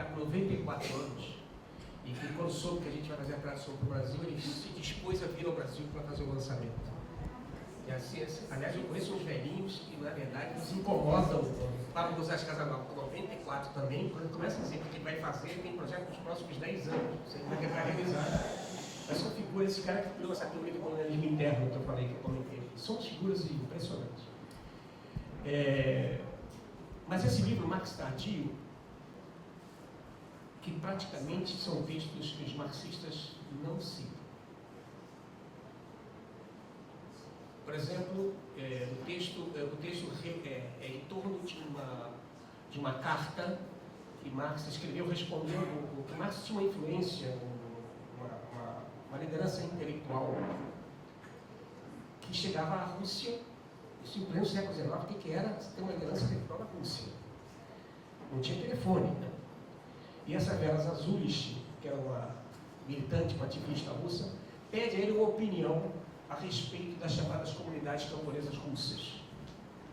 está com 94 anos, e que quando soube que a gente vai fazer a tradução para o Brasil, ele se dispôs a vir ao Brasil para fazer o lançamento. E assim, aliás, eu conheço uns velhinhos que, na verdade, nos incomodam para usar as casas novas com 94 também, quando começa a dizer que ele vai fazer, tem projeto nos próximos 10 anos, você vai tentar realizar. Mas são figuras, esse cara que criou essa teoria do colonialismo interno que eu falei, que eu comentei, são figuras impressionantes. Mas esse livro, Marx Tardio, que praticamente são textos que os marxistas não citam. Por exemplo, o texto é em torno de uma carta que Marx escreveu respondendo que Marx tinha uma influência, uma liderança intelectual que chegava à Rússia, isso em pleno século XIX, o que era ter uma liderança intelectual na Rússia? Não tinha telefone, né? E essa Vera Zazulич, que era uma militante, uma ativista russa, pede a ele uma opinião a respeito das chamadas comunidades camponesas russas.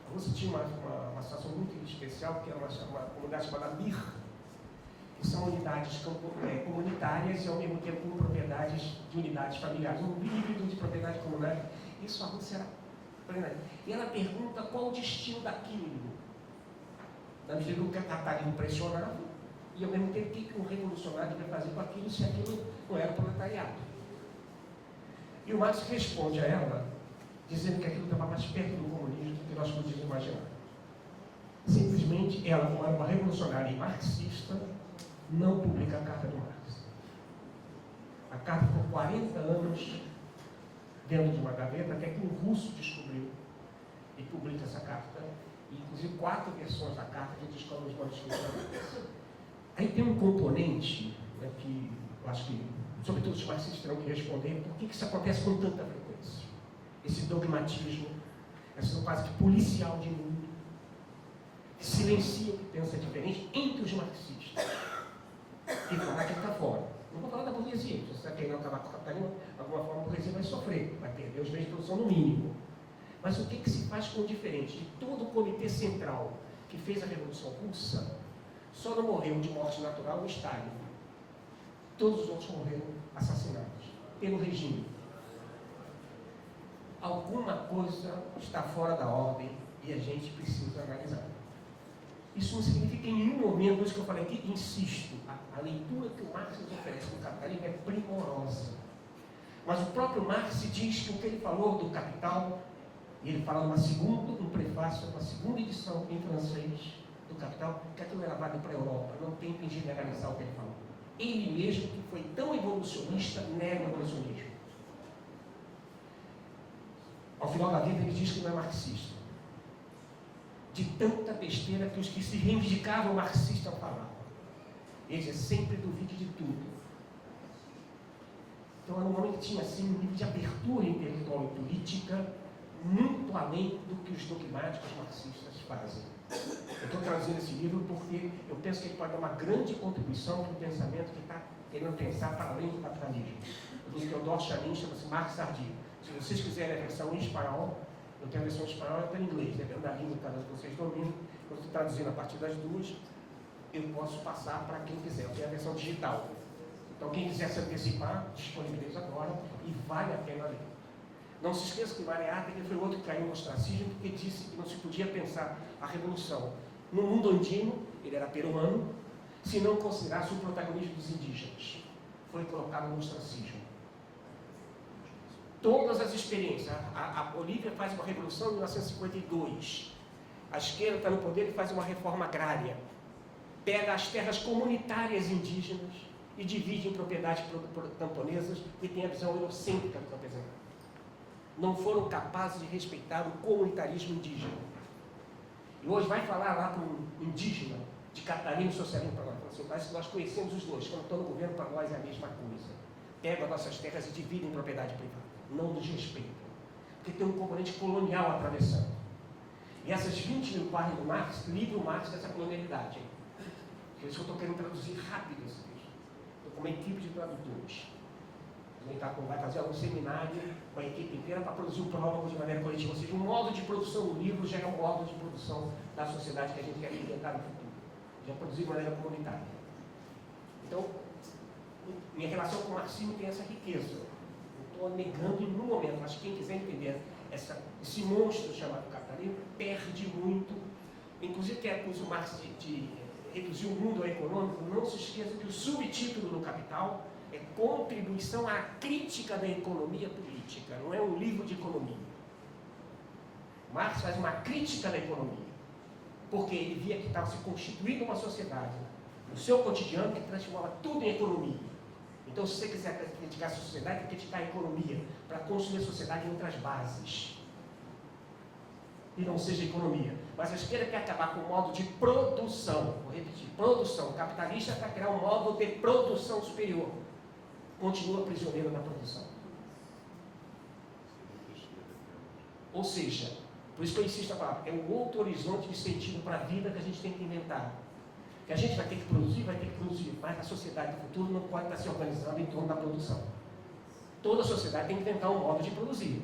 A Rússia tinha uma situação muito especial, que era uma comunidade chamada Mir, que são unidades comunitárias e ao mesmo tempo com propriedades de unidades familiares, um híbrido de propriedade comunitária. Isso a Rússia era plena. E ela pergunta qual o destino daquilo, na medida que o capitalismo pressionava, e ao mesmo tempo o que um revolucionário vai fazer com aquilo se aquilo não era proletariado. E o Marx responde a ela, dizendo que aquilo estava mais perto do comunismo do que nós podíamos imaginar. Simplesmente, ela, como era uma revolucionária e marxista, não publica a carta do Marx. A carta ficou 40 anos dentro de uma gaveta, até que um russo descobriu e publica essa carta, e inclusive 4 versões da carta que descobrem os manuscritos. Aí tem um componente, né, que eu acho que sobretudo os marxistas terão que responder por que isso acontece com tanta frequência. Esse dogmatismo, essa quase que policial de mundo, que silencia o que pensa diferente entre os marxistas. E falar que está fora. Não vou falar da burguesia, se você quer não acabar com o capitalismo, de alguma forma a burguesia vai sofrer, vai perder os meios de produção no mínimo. Mas o que se faz com o diferente? De todo o comitê central que fez a Revolução Russa, só não morreu de morte natural o Stalin. Todos os outros morreram assassinados pelo regime. Alguma coisa está fora da ordem e a gente precisa analisar. Isso não significa em nenhum momento, isso que eu falei aqui, insisto, a leitura que o Marx nos oferece do capitalismo é primorosa. Mas o próprio Marx diz que o que ele falou do Capital, e ele fala no prefácio, uma segunda edição em francês do Capital, que aquilo era válido para a Europa, não tem que generalizar o que ele falou. Ele mesmo, que foi tão evolucionista, nega o evolucionismo. Ao final da vida, ele diz que não é marxista. De tanta besteira que os que se reivindicavam marxistas falavam. Ele diz, sempre duvide de tudo. Então, era um homem que tinha assim, um nível de abertura intelectual e política muito além do que os dogmáticos marxistas fazem. Eu estou traduzindo esse livro porque eu penso que ele pode dar uma grande contribuição para o pensamento que está querendo pensar para além do capitalismo. O Theodor Chanin chama-se Marx Tardio. Se vocês quiserem a versão em espanhol, eu tenho a versão em espanhol e está em inglês, dependendo da língua que vocês dominam. Eu estou traduzindo a partir das duas, eu posso passar para quem quiser. Eu tenho a versão digital. Então, quem quiser se antecipar, disponibiliza agora e vale a pena ler. Não se esqueça que Mariátegui, que foi o outro que caiu no ostracismo, porque disse que não se podia pensar a revolução no mundo andino, ele era peruano, se não considerasse o protagonismo dos indígenas. Foi colocado no ostracismo. Todas as experiências, a Bolívia faz uma revolução em 1952, a esquerda está no poder e faz uma reforma agrária, pega as terras comunitárias indígenas e divide em propriedades camponesas e tem a visão eurocêntrica do campesinado. Não foram capazes de respeitar o comunitarismo indígena. E hoje vai falar lá para um indígena de capitalismo e socialismo para nós. Assim, parece que nós conhecemos os dois. Quando estão no governo, para nós é a mesma coisa. Pegam as nossas terras e dividem em propriedade privada. Não nos respeitam. Porque tem um componente colonial atravessando. E essas 20 mil páginas do Marx livram o Marx dessa colonialidade. Por isso que eu estou querendo traduzir rápido esse texto. Estou com uma equipe de tradutores. Vai fazer algum seminário com a equipe inteira para produzir um prólogo de maneira coletiva. Ou seja, o modo de produção do livro já é um modo de produção da sociedade que a gente quer inventar no futuro. Já produzir de maneira comunitária. Então, minha relação com o marxismo tem essa riqueza. Não estou negando em nenhum momento, mas quem quiser entender esse monstro chamado capitalismo perde muito. Inclusive, quem acusa o Marx de reduzir o mundo ao econômico, não se esqueça que o subtítulo do Capital é Contribuição à Crítica da Economia Política, não é um livro de economia. Marx faz uma crítica da economia, porque ele via que estava se constituindo uma sociedade, no seu cotidiano, que transformava tudo em economia. Então, se você quiser criticar a sociedade, tem que criticar a economia, para construir a sociedade em outras bases. E não seja economia. Mas a esquerda quer acabar com o modo de produção. Vou repetir, produção capitalista para criar um modo de produção superior. Continua prisioneiro da produção. Ou seja, por isso que eu insisto na palavra, é um outro horizonte de sentido para a vida que a gente tem que inventar. Que a gente vai ter que produzir, mas a sociedade do futuro não pode estar se organizando em torno da produção. Toda sociedade tem que inventar um modo de produzir.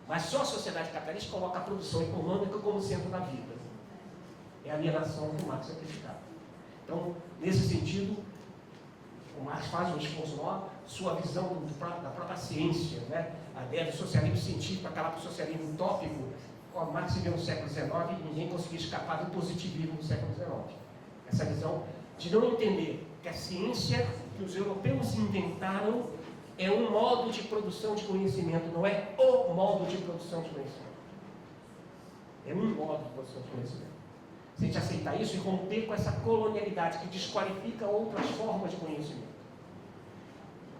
Mas só a sociedade capitalista coloca a produção econômica como centro da vida. É a alienação que o Marx acreditava. Então, nesse sentido, o Marx faz um esforço maior, sua visão da própria ciência, né? A ideia do socialismo científico, acabar com o socialismo utópico. O Marx viveu no século XIX e ninguém conseguia escapar do positivismo no século XIX. Essa visão de não entender que a ciência que os europeus inventaram é um modo de produção de conhecimento, não é o modo de produção de conhecimento. É um modo de produção de conhecimento. Se a gente aceitar isso e romper com essa colonialidade que desqualifica outras formas de conhecimento.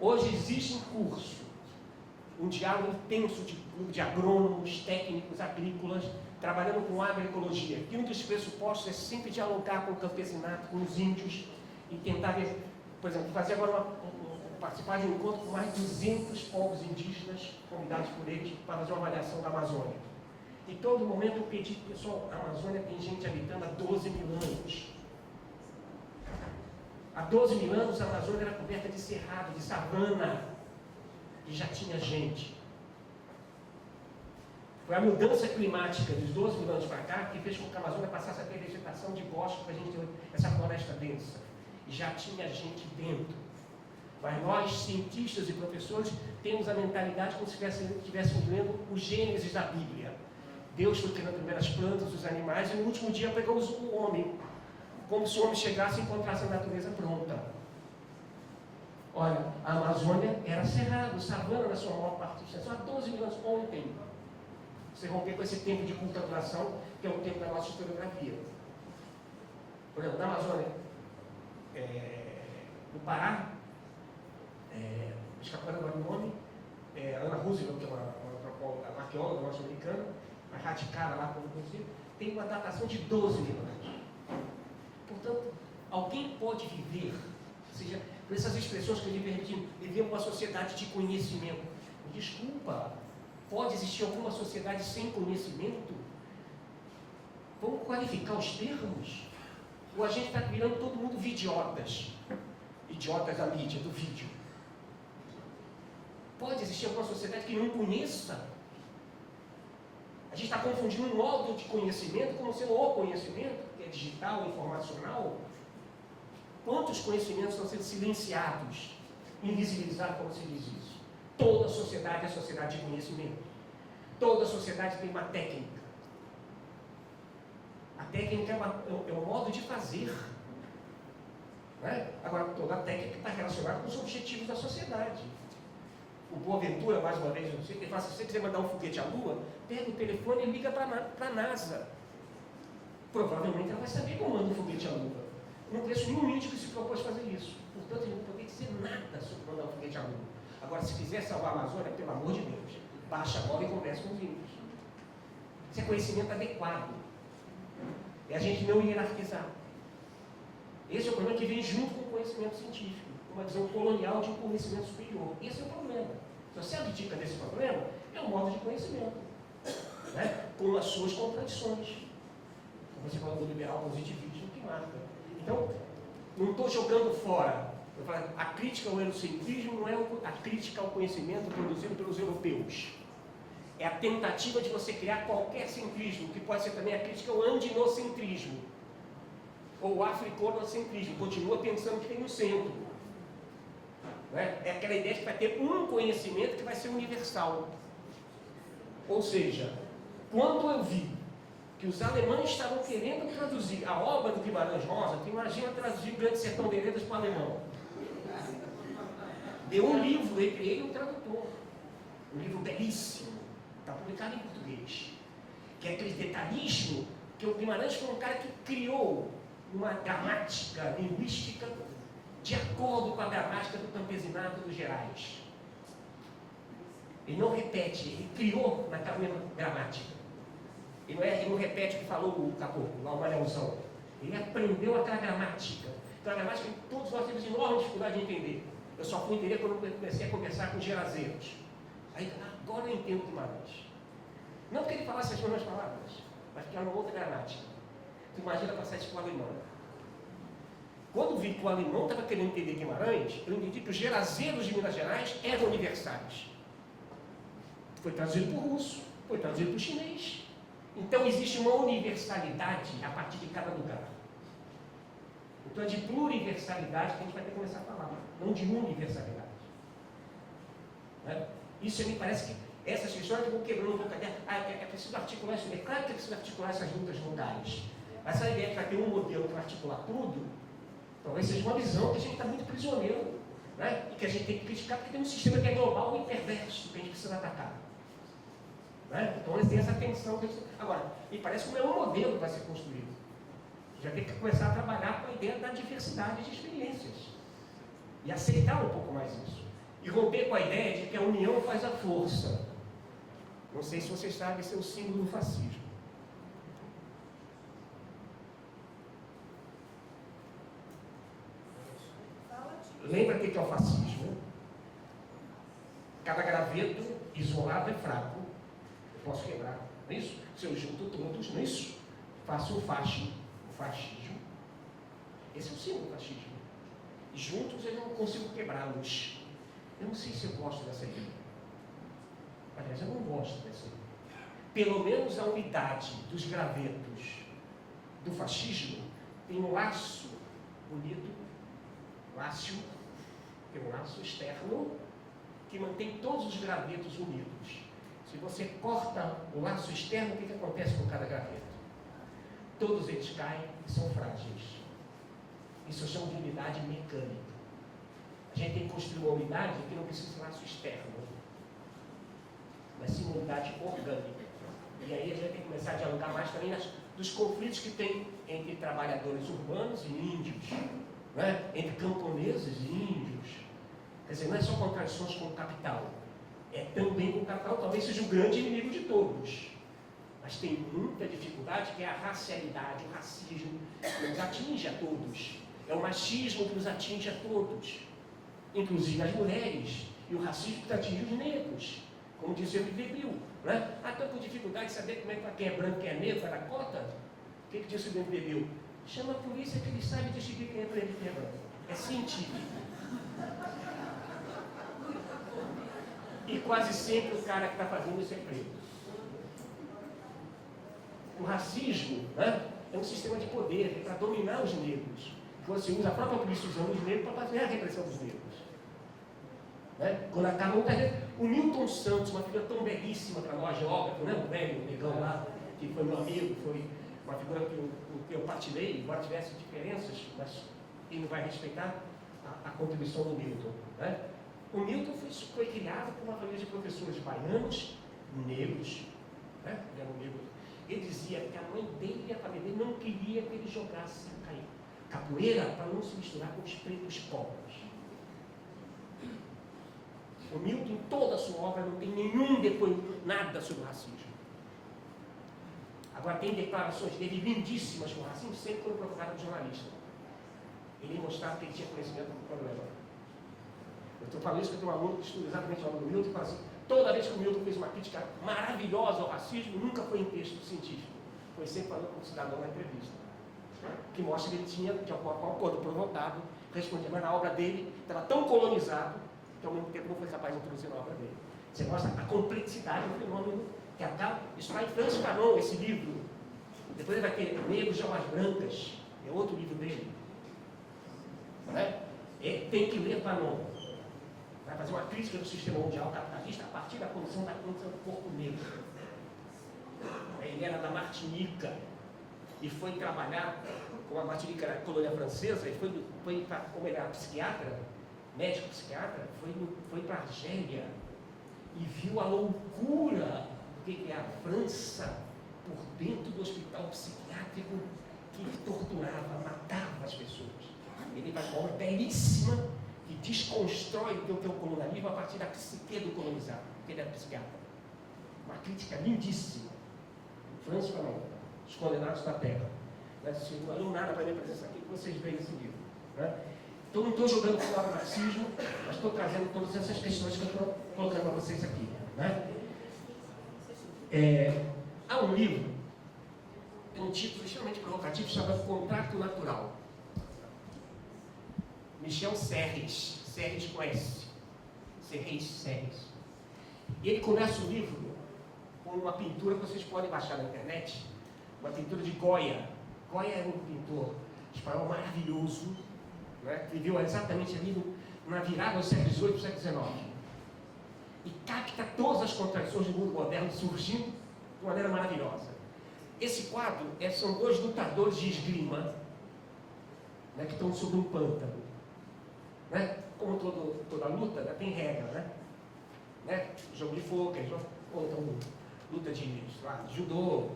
Hoje existe em curso um diálogo intenso de agrônomos, técnicos, agrícolas, trabalhando com agroecologia. E um dos pressupostos é sempre dialogar com o campesinato, com os índios, e tentar ver, por exemplo, fazer agora participar de um encontro com mais de 200 povos indígenas, convidados por eles, para fazer uma avaliação da Amazônia. Em todo momento eu pedi, pessoal, a Amazônia tem gente habitando há 12 mil anos. Há 12 mil anos a Amazônia era coberta de cerrado, de savana, e já tinha gente. Foi a mudança climática dos 12 mil anos para cá que fez com que a Amazônia passasse a ter vegetação de bosque para a gente ter essa floresta densa. E já tinha gente dentro. Mas nós, cientistas e professores, temos a mentalidade como se estivéssemos lendo o Gênesis da Bíblia. Deus foi criando primeiro as plantas, os animais, e no último dia pegamos o homem. Como se o homem chegasse e encontrasse a natureza pronta. Olha, a Amazônia era cerrado, savana na sua maior parte de extensão, há 12 mil anos ontem. Você romper com esse tempo de culturação, que é o tempo da nossa historiografia. Por exemplo, na Amazônia, no Pará, escapando agora o nome, Ana Roosevelt, que é uma arqueóloga norte-americana, mais radicada lá, como conhecido, tem uma datação de 12 mil anos. Portanto, alguém pode viver, ou seja, por essas expressões que eu estou repetindo, viver uma sociedade de conhecimento. Desculpa, pode existir alguma sociedade sem conhecimento? Vamos qualificar os termos? Ou a gente está virando todo mundo vidiotas? Idiotas da mídia, do vídeo. Pode existir alguma sociedade que não conheça? A gente está confundindo um modo de conhecimento como sendo o conhecimento, que é digital, informacional. Quantos conhecimentos estão sendo silenciados, invisibilizados, como se diz isso? Toda sociedade é sociedade de conhecimento. Toda sociedade tem uma técnica. A técnica é um modo de fazer. Né? Agora, toda a técnica está relacionada com os objetivos da sociedade. O Boaventura, mais uma vez, ele fala, se você quiser mandar um foguete à Lua, pega o telefone e liga para a NASA. Provavelmente ela vai saber como manda um foguete à Lua. Não conheço nenhum índio que se propôs fazer isso. Portanto, ele não poderia dizer nada sobre mandar um foguete à Lua. Agora, se quiser salvar a Amazônia, pelo amor de Deus, baixa a bola e conversa com os índios. Isso é conhecimento adequado. É a gente não hierarquizar. Esse é o problema que vem junto com o conhecimento científico. Uma visão colonial de um conhecimento superior. Esse é o problema. Se você abdica desse problema, é um modo de conhecimento. Né? Com as suas contradições. Como você falou do liberal positivismo que marca. Então, não estou jogando fora. Eu falo, a crítica ao eurocentrismo não é a crítica ao conhecimento produzido pelos europeus. É a tentativa de você criar qualquer centrismo, que pode ser também a crítica ao andinocentrismo. Ou o africanocentrismo. Continua pensando que tem no centro. Né? É aquela ideia de que vai ter um conhecimento que vai ser universal. Ou seja, quando eu vi que os alemães estavam querendo traduzir a obra do Guimarães Rosa, tu imagina traduzir o Grande Sertão Veredas para o alemão. Deu um livro entre ele e o tradutor. Um livro belíssimo, está publicado em português. Que é aquele detalhismo que o Guimarães foi um cara que criou uma gramática linguística de acordo com a gramática do campesinato dos Gerais. Ele não repete, ele criou naquela mesma gramática. Ele não repete o que falou o caboclo, lá o Manelzão. Ele aprendeu aquela gramática. Então a gramática que todos nós temos enorme dificuldade de entender. Eu só fui entender quando eu comecei a conversar com gerazeiros. Aí agora eu entendo Guimarães. Não porque ele falasse as mesmas palavras, mas porque era uma outra gramática. Tu imagina passar isso para o alemão. Quando vi que o alemão estava querendo entender Guimarães, eu entendi que os gerazeiros de Minas Gerais eram universais. Foi traduzido para o russo, foi traduzido para o chinês. Então existe uma universalidade a partir de cada lugar. Então é de pluriversalidade que a gente vai ter que começar a falar, não de universalidade. Né? Isso me parece que essas questões que vão quebrando um pouco a ideia. É preciso articular isso. É claro que é preciso articular essas lutas locais. Essa ideia que vai ter um modelo para articular tudo, talvez seja uma visão que a gente está muito prisioneiro, né? E que a gente tem que criticar porque tem um sistema que é global e perverso que a gente precisa atacar. Né? Então eles têm essa tensão. Agora, me parece que não é um modelo que vai ser construído. Já tem que começar a trabalhar com a ideia da diversidade de experiências. E aceitar um pouco mais isso. E romper com a ideia de que a união faz a força. Não sei se vocês sabem, esse é o símbolo do fascismo. Lembra o que é o fascismo? Cada graveto isolado é fraco. Eu posso quebrar, não é isso? Se eu junto todos, não é isso? Faço o fascismo. Esse é o símbolo do fascismo. E juntos eu não consigo quebrá-los. Eu não sei se eu gosto dessa ideia. Aliás, eu não gosto dessa ideia. Pelo menos a unidade dos gravetos do fascismo tem um laço unido, tem um laço externo que mantém todos os gravetos unidos. Se você corta o laço externo, o que acontece com cada graveto? Todos eles caem e são frágeis. Isso eu chamo de unidade mecânica. A gente tem que construir uma unidade que não precisa de laço externo, mas sim uma unidade orgânica. E aí a gente tem que começar a dialogar mais também dos conflitos que tem entre trabalhadores urbanos e índios, né? Entre camponeses e índios. Quer dizer, não é só contradições com o capital, é também com o capital, talvez seja o grande inimigo de todos. Mas tem muita dificuldade, que é a racialidade, o racismo, que nos atinge a todos. É o machismo que nos atinge a todos, inclusive as mulheres, e o racismo que atinge os negros, como dizia o Bebiu. Né? Estou com dificuldade de saber como é que quem é branco, quem é negro, vai dar cota? O que disse o Bebiu? Chama a polícia que ele sabe distinguir quem é preto e quem é branco. É científico. E quase sempre o cara que está fazendo isso é preto. O racismo, né, é um sistema de poder para dominar os negros. Você usa a própria polícia usando os negros para fazer a repressão dos negros. Né? Quando acaba o Milton Santos, uma figura tão belíssima para nós, geógrafo, né? O velho, o negão lá, que foi meu amigo, foi uma figura que eu partilhei, embora tivesse diferenças, mas ele não vai respeitar a contribuição do Milton. Né? O Milton foi criado por uma família de professores baianos, negros, né? Ele era um negro. Ele dizia que a mãe dele e a família dele não queria que ele jogasse capoeira para não se misturar com os pretos pobres. O Milton, em toda a sua obra, não tem nenhum depoimento, nada sobre o racismo. Agora, tem declarações dele lindíssimas sobre o racismo, sempre quando provocado por jornalista. Ele mostrava que ele tinha conhecimento do problema. Eu estou falando isso porque eu tenho um aluno que estuda exatamente a obra do Milton e fala assim: toda vez que o Milton fez uma crítica maravilhosa ao racismo, nunca foi em texto científico. Foi sempre falando com o cidadão na entrevista. Que mostra que ele tinha, de acordo provocado, respondia, mas na obra dele estava tão colonizado que ao mesmo tempo não foi capaz de introduzir na obra dele. Você mostra a complexidade do fenômeno que acaba. Isso está em Francis Fanon, esse livro. Depois ele vai ter Negros de Almas Brancas, é outro livro dele. Né? Tem que ler Fanon. vai fazer uma crítica do sistema mundial capitalista a partir da condição do corpo negro. Ele era da Martinica e foi trabalhar, como a Martinica era colônia francesa, e como ele era psiquiatra, médico psiquiatra, foi para a Argélia e viu a loucura do que é a França por dentro do hospital psiquiátrico que torturava, matava as pessoas. Ele vai com uma obra belíssima que desconstrói o teu colonialismo a partir da psique do colonizado, porque ele era psiquiatra. Uma crítica lindíssima. França Fanon, Os Condenados da Terra. Não não nada para minha presença aqui que vocês veem esse livro. Né? Então não estou jogando fora o marxismo, mas estou trazendo todas essas questões que eu estou colocando para vocês aqui. Né? Há um livro, tem um título extremamente provocativo, chamado Contrato Natural. Michel Serres, Serres com S. Serres. E ele começa o livro com uma pintura que vocês podem baixar na internet, uma pintura de Goya. Goya era um pintor espanhol maravilhoso, né, que viveu exatamente ali na virada do século XVIII para o século XIX. E capta todas as contradições do mundo moderno surgindo de uma maneira maravilhosa. Esse quadro são dois lutadores de esgrima, né, que estão sobre um pântano. Né? Como toda luta, né, tem regra, né? Jogo de poker, ou então luta de judô,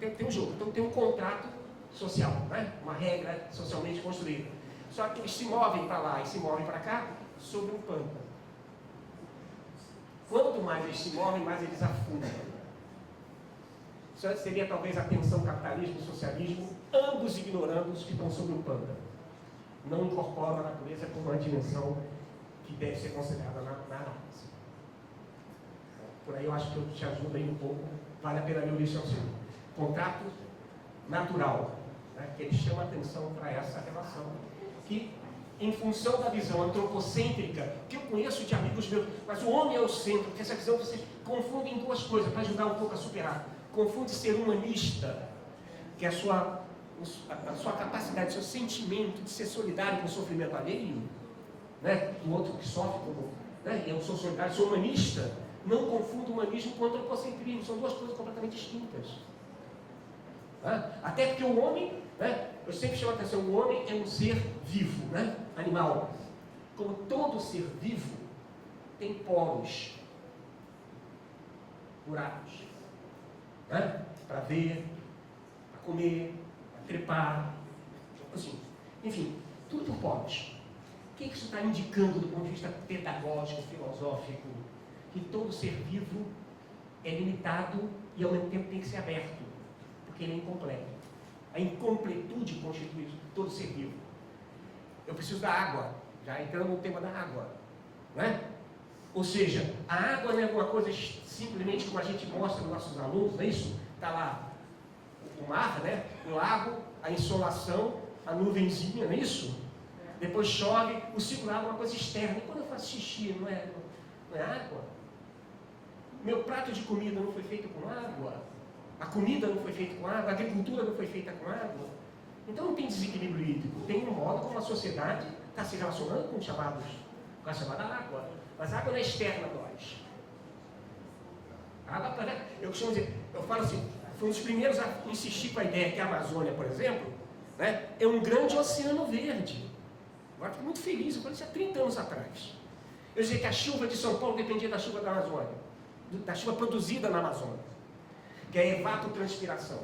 tem um jogo, então tem um contrato social, né? Uma regra socialmente construída. Só que eles se movem para lá e se movem para cá sobre um pântano. Quanto mais eles se movem, mais eles afundam. Isso seria talvez a tensão capitalismo e socialismo, ambos ignorando os que estão sobre o pântano. Não incorporam a natureza como uma dimensão que deve ser considerada na análise. Por aí eu acho que eu te ajudo aí um pouco, vale a pena ler o livro seu. Contrato natural, né, que ele chama a atenção para essa relação, que em função da visão antropocêntrica, que eu conheço de amigos meus, mas o homem é o centro, porque essa visão vocês confundem duas coisas, para ajudar um pouco a superar. Confunde ser humanista, que é a sua capacidade, seu sentimento de ser solidário com o sofrimento alheio, né, do outro que sofre, né, eu sou solidário, sou humanista. Não confunda humanismo com antropocentrismo, são duas coisas completamente distintas. Né? Até porque o homem, né, eu sempre chamo a atenção, o homem é um ser vivo, né, animal. Como todo ser vivo, tem poros, buracos, né, para ver, para comer, trepar, assim, enfim, tudo por poros. O que isso está indicando do ponto de vista pedagógico, filosófico? Que todo ser vivo é limitado e ao mesmo tempo tem que ser aberto, porque ele é incompleto. A incompletude constitui todo ser vivo. Eu preciso da água, já entrando no tema da água, né? Ou seja, a água não é alguma coisa simplesmente como a gente mostra nos nossos alunos, não é isso? Está lá o mar, né? O lago, a insolação, a nuvenzinha, não é isso? Depois chove, o ciclo da água é uma coisa externa. E quando eu faço xixi, não é água? Meu prato de comida não foi feito com água? A comida não foi feita com água? A agricultura não foi feita com água? Então não tem desequilíbrio hídrico. Tem um modo como a sociedade está se relacionando com a chamada água. Mas a água não é externa a nós. A água, eu costumo dizer, eu falo assim, foi um dos primeiros a insistir com a ideia que a Amazônia, por exemplo, né, é um grande oceano verde. Agora fico muito feliz, eu falei isso há 30 anos atrás. Eu dizia que a chuva de São Paulo dependia da chuva da Amazônia, da chuva produzida na Amazônia, que é a evapotranspiração.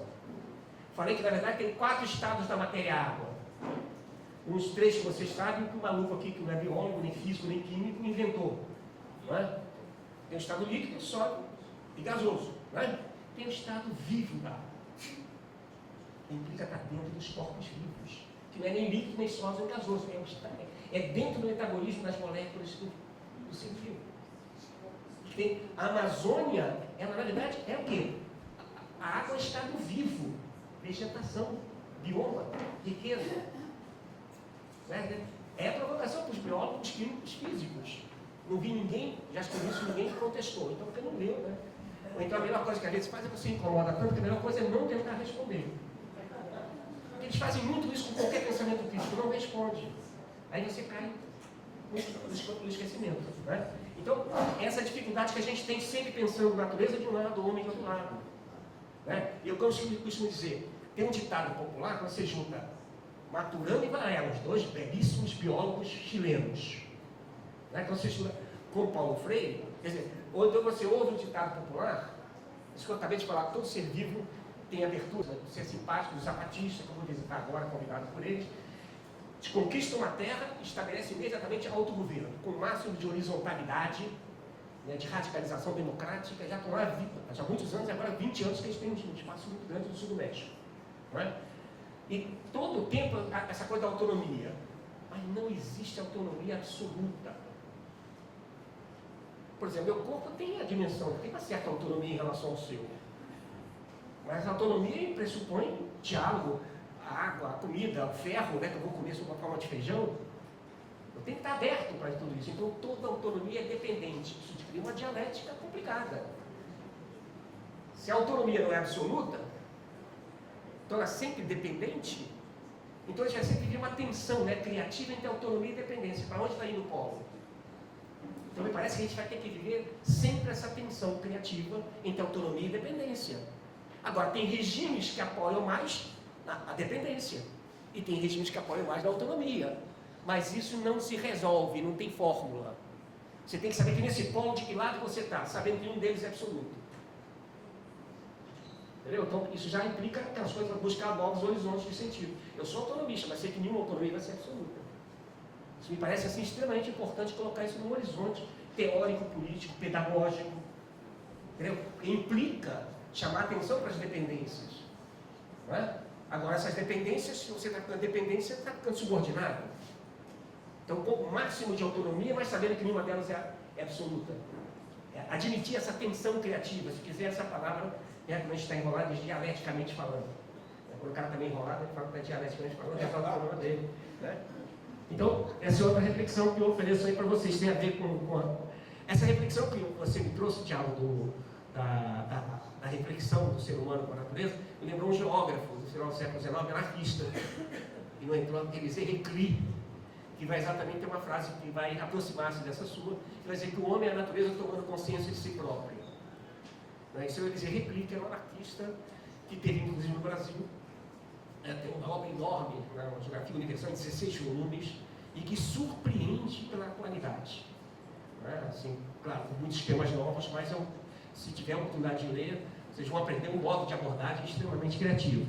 Falei que na verdade tem 4 estados da matéria água. Uns 3 que vocês sabem, que o maluco aqui, que não é biólogo, nem físico, nem químico, inventou. Não é? Tem o estado líquido, sólido e gasoso. Não é? Tem o estado vivo da água. Implica estar dentro dos corpos vivos, que não é nem líquido, nem sólido, nem gasoso. É dentro do metabolismo das moléculas do ser vivo. A Amazônia, ela na verdade é o quê? A água é estado vivo, vegetação, bioma, riqueza. É provocação para os biólogos, os químicos, físicos. Não vi ninguém, já escrevi isso, ninguém contestou. Então, porque não leu, né? Ou então a melhor coisa que a gente faz é você incomoda tanto que a melhor coisa é não tentar responder. Porque eles fazem muito isso com qualquer pensamento crítico, não responde. Aí você cai no esquecimento. Né? Então, essa dificuldade que a gente tem sempre pensando natureza de um lado, homem de outro lado. Né? E eu costumo dizer, tem um ditado popular, quando você junta Maturana e Varela, os dois belíssimos biólogos chilenos. Né? Quando você estuda com Paulo Freire, quer dizer, ou então você ouve um ditado popular, isso que eu acabei de falar, todo ser vivo tem abertura, de ser simpático, dos zapatistas, que eu vou visitar agora, convidado por eles, te conquista uma terra e estabelece imediatamente autogoverno, com o máximo de horizontalidade, né, de radicalização democrática, já estão lá há muitos anos, agora 20 anos que eles têm um espaço muito grande no sul do México. Não é? E todo o tempo, essa coisa da autonomia, mas não existe autonomia absoluta. Por exemplo, meu corpo tem a dimensão, tem uma certa autonomia em relação ao seu. Mas a autonomia pressupõe diálogo, a água, a comida, o ferro, né, que eu vou comer sob uma forma de feijão. Eu tenho que estar aberto para tudo isso. Então toda autonomia é dependente. Isso cria uma dialética complicada. Se a autonomia não é absoluta, então ela é sempre dependente, então a gente vai sempre viver uma tensão, né, criativa entre autonomia e dependência. Para onde está indo o polo? Então me parece que a gente vai ter que viver sempre essa tensão criativa entre autonomia e dependência. Agora, tem regimes que apoiam mais a dependência e tem regimes que apoiam mais a autonomia. Mas isso não se resolve, não tem fórmula. Você tem que saber que nesse polo de que lado você está, sabendo que nenhum deles é absoluto. Entendeu? Então, isso já implica aquelas coisas, buscar novos horizontes de sentido. Eu sou autonomista, mas sei que nenhuma autonomia vai ser absoluta. Isso me parece assim, extremamente importante colocar isso num horizonte teórico, político, pedagógico. Entendeu? Implica chamar atenção para as dependências. Não é? Agora, essas dependências, se você está ficando dependência, você está ficando subordinado. Então, com o máximo de autonomia, mas sabendo que nenhuma delas é absoluta. Admitir essa tensão criativa, se quiser essa palavra, quando a gente está enrolado, dialeticamente falando. Quando o cara está meio enrolado, ele fala que está dialeticamente falando, resolve o problema dele. Né? Então, essa é outra reflexão que eu ofereço aí para vocês, tem a ver com essa reflexão que você me trouxe, Thiago, da reflexão do ser humano com a natureza, me lembrou um geógrafo do final do século XIX, anarquista, e no entrou Élisée Reclus, que vai exatamente ter uma frase que vai aproximar-se dessa sua, que vai dizer que o homem é a natureza tomando consciência de si próprio. Isso é o Élisée Reclus, que era um anarquista, que teve inclusive no Brasil, tem uma obra enorme, uma geografia universal de 16 volumes, e que surpreende pela qualidade. Assim, claro, com muitos temas novos, mas se tiver a oportunidade de ler, vocês vão aprender um modo de abordagem extremamente criativo.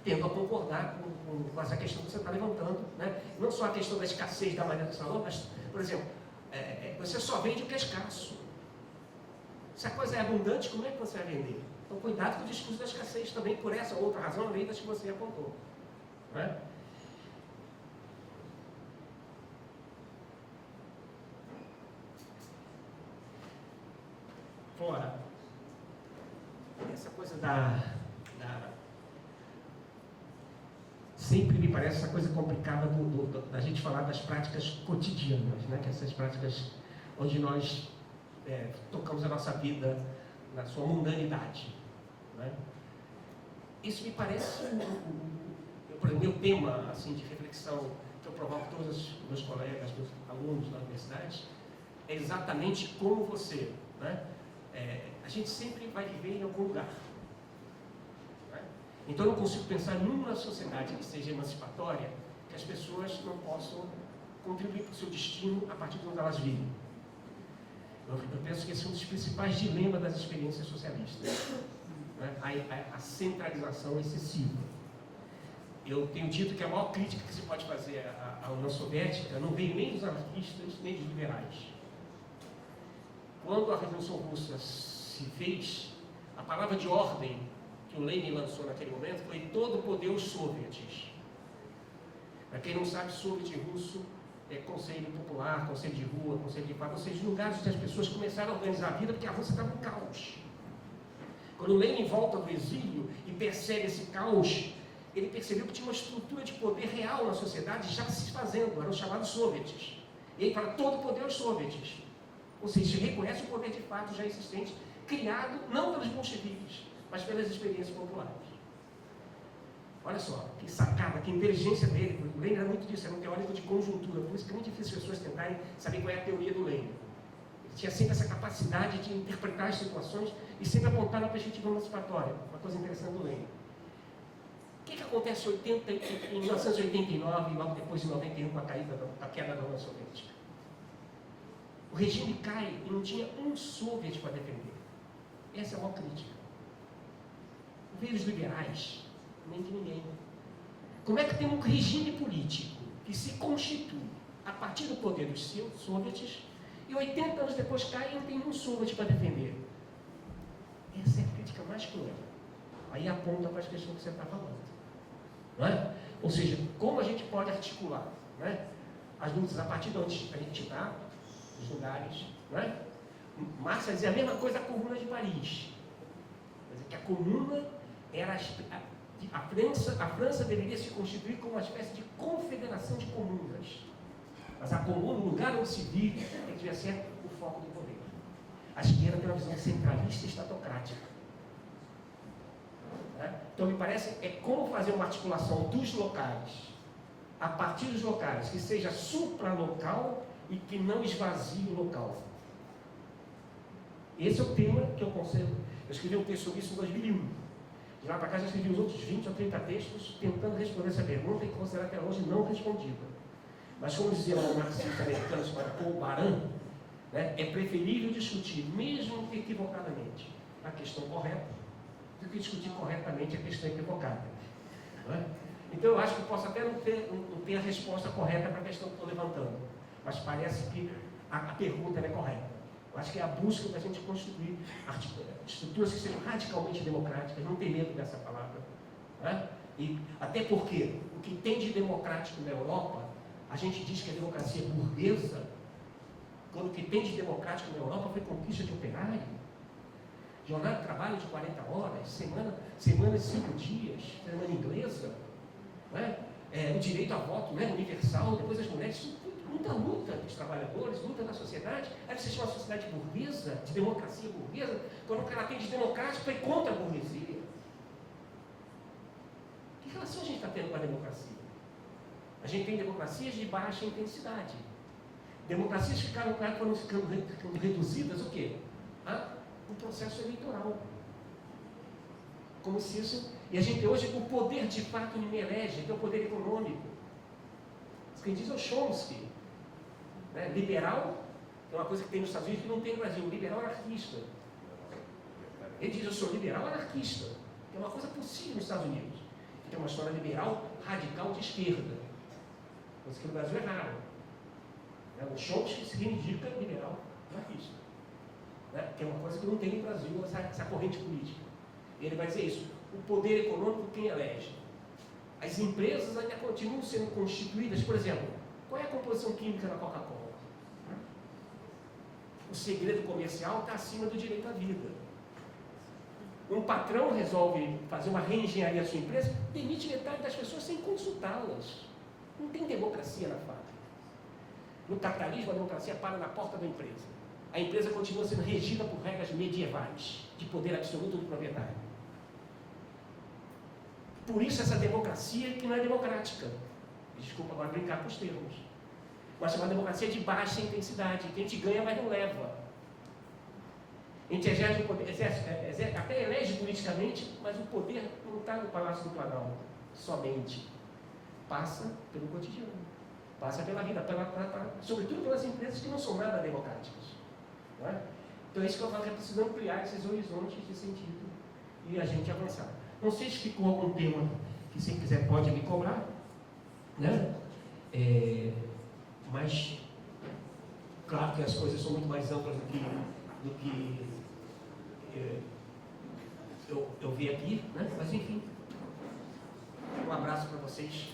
Tendo a concordar com essa questão que você está levantando, né? Não só a questão da escassez da maneira que você falou, mas, por exemplo, você só vende o que é escasso. Se a coisa é abundante, como é que você vai vender? Então, cuidado com o discurso da escassez também, por essa outra razão, além das que você apontou. Né? Fora, essa coisa sempre me parece essa coisa complicada da gente falar das práticas cotidianas, né? Que essas práticas onde nós tocamos a nossa vida na sua mundanidade. Né? Isso me parece o meu tema assim, de reflexão que eu provoco todos os meus colegas, meus alunos da universidade, é exatamente como você. Né? A gente sempre vai viver em algum lugar. Né? Então eu não consigo pensar numa sociedade que seja emancipatória que as pessoas não possam contribuir para o seu destino a partir de onde elas vivem. Eu penso que esse é um dos principais dilemas das experiências socialistas. Né? A centralização excessiva. Eu tenho dito que a maior crítica que se pode fazer à União Soviética não veio nem dos anarquistas, nem dos liberais. Quando a Revolução Russa se fez, a palavra de ordem que o Lenin lançou naquele momento foi todo o poder aos soviets. Para quem não sabe, soviet russo é conselho popular, conselho de rua, conselho de paz, ou seja, lugares onde as pessoas começaram a organizar a vida porque a Rússia estava em caos. Quando o Lenin volta do exílio e percebe esse caos, ele percebeu que tinha uma estrutura de poder real na sociedade já se fazendo, eram os chamados soviets. E ele fala, todo o poder aos soviets. Ou seja, ele reconhece o poder de fato já existente, criado não pelos bolcheviques, mas pelas experiências populares. Olha só, que sacada, que inteligência dele. O Lane era muito disso, era um teórico de conjuntura, por isso que é muito difícil as pessoas tentarem saber qual é a teoria do Lane. Ele tinha sempre essa capacidade de interpretar as situações e sempre apontar na perspectiva emancipatória. Uma coisa interessante do Lane. O que acontece em 1989 e logo depois de 91 com a queda da União Soviética? O regime cai e não tinha um soviet para defender. Essa é a maior crítica. Veio os liberais, nem de ninguém. Como é que tem um regime político que se constitui a partir do poder dos soviets e 80 anos depois cai e não tem um soviet para defender? Essa é a crítica mais cruel. Aí aponta para as questões que você está falando. Não é? Ou seja, como a gente pode articular, não é, as lutas a partir de onde a gente está, os lugares. Não é? Marx vai dizer a mesma coisa da Comuna de Paris. Quer dizer que a Comuna era a França deveria se constituir como uma espécie de confederação de comunas. Mas a comuna, o lugar onde se vive, é que devia ser o foco do poder. A esquerda tem uma visão centralista e estatocrática. Então, me parece, é como fazer uma articulação dos locais, a partir dos locais, que seja supralocal e que não esvazie o local. Esse é o tema que eu considero. Eu escrevi um texto sobre isso em 2001. De lá para cá já escrevi os outros 20 ou 30 textos tentando responder essa pergunta e considerar até hoje não respondida. Mas como dizia o marxista americano chamado Paul Baran, né, é preferível discutir, mesmo equivocadamente, a questão correta, do que discutir corretamente a questão equivocada. Não é? Então eu acho que posso até não ter a resposta correta para a questão que estou levantando, mas parece que a pergunta é correta. Eu acho que é a busca da gente constituir estruturas que sejam radicalmente democráticas, não ter medo dessa palavra. Né? E até porque o que tem de democrático na Europa, a gente diz que a democracia é burguesa, quando o que tem de democrático na Europa foi conquista de operário, jornada de trabalho de 40 horas, semana de 5 dias, semana inglesa, né? O direito a voto, né, universal, depois as mulheres, muita luta dos trabalhadores, luta da sociedade. Aí você chama uma sociedade burguesa, de democracia burguesa, quando o cara tem de democrático, foi contra a burguesia. Que relação a gente está tendo com a democracia? A gente tem democracias de baixa intensidade. Democracias que foram ficando reduzidas, o quê? Um processo eleitoral. Como se isso... E a gente tem hoje o poder de fato me elege, tem o poder econômico. Quem diz é o Chomsky. Né? Liberal, que é uma coisa que tem nos Estados Unidos que não tem no Brasil, liberal anarquista. Ele diz, eu sou liberal anarquista, que é uma coisa possível nos Estados Unidos. Que é uma história liberal radical de esquerda. Coisa que no Brasil é raro. Né? O Chomsky se reivindica liberal anarquista. Né? Que é uma coisa que não tem no Brasil, essa corrente política. E ele vai dizer isso, o poder econômico quem elege? As empresas ainda continuam sendo constituídas, por exemplo, qual é a composição química da Coca-Cola? O segredo comercial está acima do direito à vida. Um patrão resolve fazer uma reengenharia da sua empresa, demite metade das pessoas sem consultá-las. Não tem democracia na fábrica. No capitalismo, a democracia para na porta da empresa. A empresa continua sendo regida por regras medievais, de poder absoluto do proprietário. Por isso essa democracia que não é democrática. Desculpa agora brincar com os termos. Mas é uma democracia de baixa intensidade, que a gente ganha, mas não leva. A gente exerce o poder, até elege politicamente, mas o poder não está no Palácio do Planalto somente. Passa pelo cotidiano, passa pela vida, sobretudo pelas empresas que não são nada democráticas. Não é? Então é isso que eu falo, que é preciso ampliar esses horizontes de sentido e a gente avançar. Não sei se ficou algum tema que, se quiser, pode me cobrar, né? Mas, claro que as coisas são muito mais amplas do que eu vi aqui, né? Mas, enfim, um abraço para vocês.